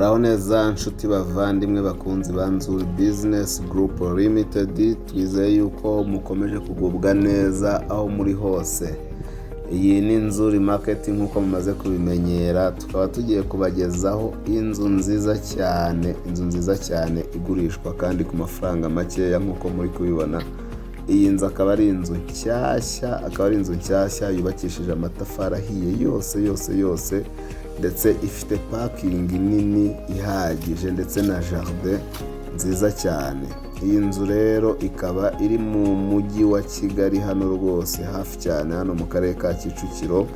Muraho neza nshuti bavandimwe bakunzi ba Nzuri Business Group Limited, twizeye yuko mukomeje kugubwa neza aho muri hose. Iyi ni Nzuri Market nk'uko mumaze kubimenyera, tukaba tugiye kubagezaho inzu nziza cyane igurishwa kandi ku mafaranga makeya nk'uko muri kubibona. Iyi nzu akaba ari inzu nshyashya, yubakishije amatafari ahiye yose, ndetse ifite parking nini ihagije ndetse na jardin nziza cyane. Iyi nzu rero ikaba iri mu mujyi wa Kigali hano rwose hafi cyane, hano mu karere ka Kicukiro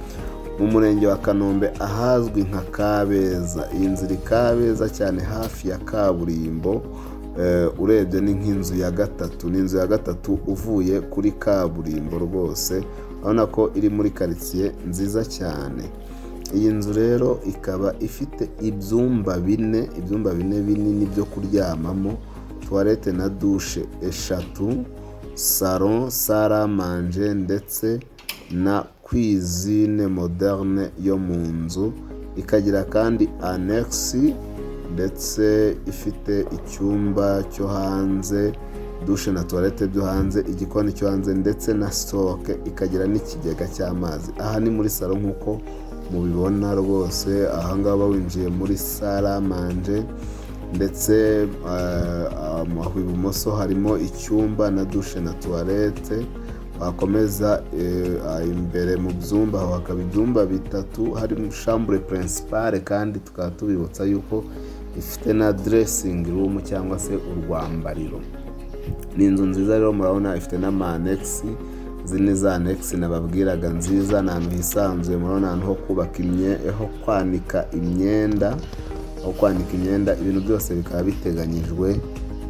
mu murenge wa Kanombe ahazwi nka Kabeza. Iyi nzu iri Kabeza cyane hafi ya kaburimbo. Urebye ni nk'inzu ya gatatu, ni inzu ya gatatu uvuye kuri kaburimbo rwose, urabona ko iri muri quartier nziza cyane. Iyi nzu rero ikaba ifite ibyumba bine binini byo kuryamamo, toilette na douche eshatu, salon, salle à manger ndetse na cuisine moderne yo mu nzu. Ikagira kandi annex ndetse ifite icyumba cyo hanze, douche na toilette byo hanze, igikoni cyo hanze ndetse na stock. Ikagira n'ikigega cy'amazi. Aha ni muri salon nk'uko mubibona rwose. Aha ngaha winjiye muri salle à manger ndetse aho ibumoso harimo icyumba na douche na toilette. Wakomeza imbere mu byumba hakaba ibyumba bitatu, harimo chambre principale kandi tukaba tubibutsa yuko ifite na dressing room cyangwa se urwambariro. Ni inzu nziza rero, murabona ifite n'amanex. Zini za annex nababwiraga nziza, ni ahantu hisanzuye, murabona ahantu ho kubaka ho kwanika imyenda, ibintu byose bikaba biteganyijwe.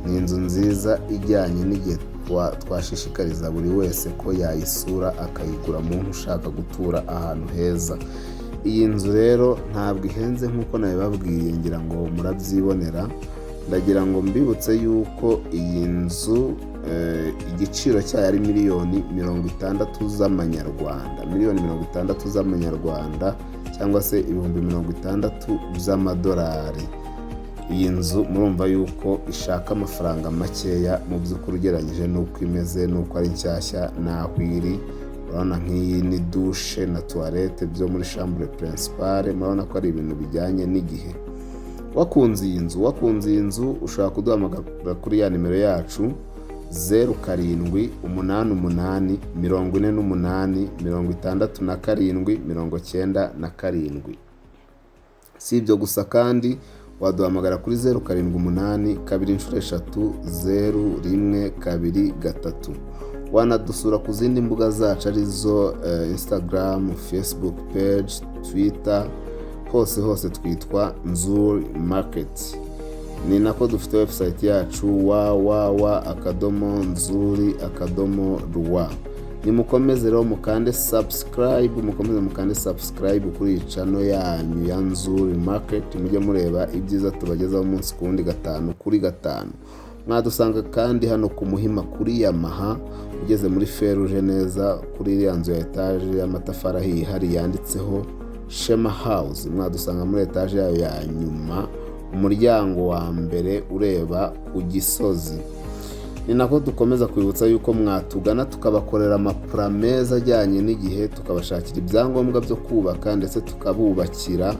Ni inzu nziza ijyanye n'igihe, twashishikariza buri wese ko yayisura akayigura, muntu ushaka gutura ahantu heza. Iyi nzu rero ntabwo ihenze nk'uko nabibabwiye, ngira ngo murabyibonera. Ndagira ngo mbibutse yuko iyi nzu igiciro cyayo ari miliyoni 60 z'amanyarwanda, miliyoni 60 z'amanyarwanda cyangwa se ibihumbi 60 z'amadolari. Iyi nzu murumva yuko ishaka amafaranga makeya mu by'ukuri ugereranyije n'uko imeze, n'uko ari nshyashya n'aho iri. Urabona nk'iyi ni douche na toilette byo muri chambre principale, murabona ko ari ibintu bijyanye n'igihe. Wakunze iyi nzu ushobora kuduhamagara kuri ya nimero yacu 0788 48 67 97. Si ibyo gusa kandi waduhamagara kuri 078 2 3 wanadusura ku zindi mbuga zacu arizo Instagram, Facebook page, Twitter, hose twitwa Nzuri Market. Ni nako dufite website yacu www.nzuri.rw. Nimukomeze rero mukande subscribe kuri iyi channel yanyu ya Nzuri Market, mujye mureba ibyiza tubagezaho umunsi kundi 5 kuri 5. Mwadusanga kandi hano ku Muhima kuri Yamaha, ugeze muri Feruje neza kuri iriya nzu ya etage y'amatafari ahiye hari yanditseho Shema House. Mwadusanga muri etage yayo ya nyuma, umuryango wa mbere ureba ku Gisozi. Ni nako dukomeza kwibutsa yuko mwatugana tukabakorera amapura meza ajyanye n'igihe, tukabashakira ibyangombwa byo kubaka ndetse tukabubakira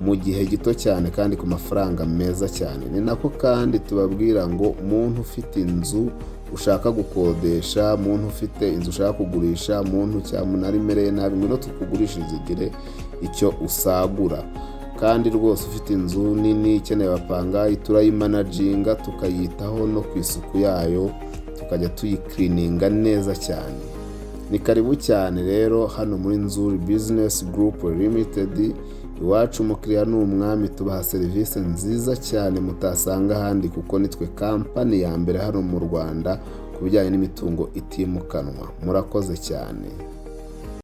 mu gihe gito cyane kandi ku mafaranga meza cyane. Ni nako kandi tubabwira ngo muntu ufite inzu ushaka gukodesha, muntu ufite inzu ushaka kugurisha, muntu cyangwa arimereye nabi, ngwino tukugurishirize igire icyo usagura. Kandi rwose ufite inzu nini ikeneye abapangayi, turayimanaginga tukayitaho no ku isuku yayo, tukajya tuyiklininga neza cyane. Ni karibu cyane rero hano muri Nzuri Business Group Limited. Iwacu umukiriya ni umwami, tubaha serivisi nziza cyane mutasanga ahandi, kuko nitwe kampani ya mbere hano mu Rwanda ku bijyanye n'imitungo itimukanwa. Murakoze cyane.